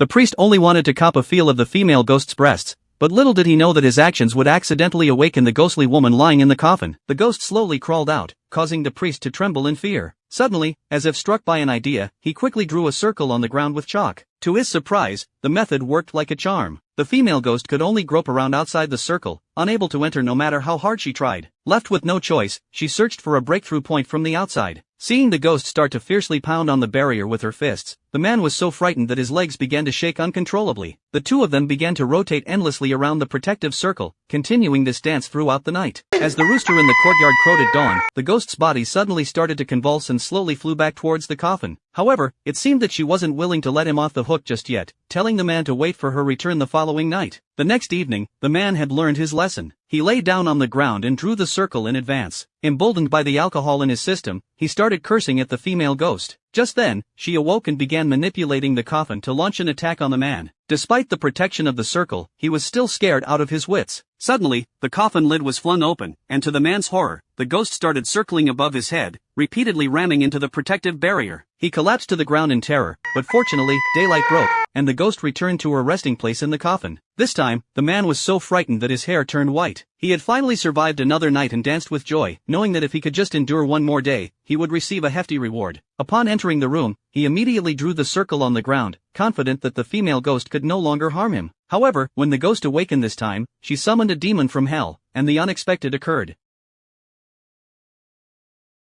The priest only wanted to cop a feel of the female ghost's breasts, but little did he know that his actions would accidentally awaken the ghostly woman lying in the coffin. The ghost slowly crawled out, causing the priest to tremble in fear. Suddenly, as if struck by an idea, he quickly drew a circle on the ground with chalk. To his surprise, the method worked like a charm. The female ghost could only grope around outside the circle, unable to enter no matter how hard she tried. Left with no choice, she searched for a breakthrough point from the outside. Seeing the ghost start to fiercely pound on the barrier with her fists, the man was so frightened that his legs began to shake uncontrollably. The two of them began to rotate endlessly around the protective circle, continuing this dance throughout the night. As the rooster in the courtyard crowed at dawn, the ghost's body suddenly started to convulse and slowly flew back towards the coffin. However, it seemed that she wasn't willing to let him off the hook just yet, telling the man to wait for her return the following night. The next evening, the man had learned his lesson. He lay down on the ground and drew the circle in advance. Emboldened by the alcohol in his system, he started cursing at the female ghost. Just then, she awoke and began manipulating the coffin to launch an attack on the man. Despite the protection of the circle, he was still scared out of his wits. Suddenly, the coffin lid was flung open, and to the man's horror, the ghost started circling above his head, repeatedly ramming into the protective barrier. He collapsed to the ground in terror, but fortunately, daylight broke, and the ghost returned to her resting place in the coffin. This time, the man was so frightened that his hair turned white. He had finally survived another night and danced with joy, knowing that if he could just endure one more day, he would receive a hefty reward. Upon entering the room, he immediately drew the circle on the ground, confident that the female ghost could no longer harm him. However, when the ghost awakened this time, she summoned a demon from hell, and the unexpected occurred.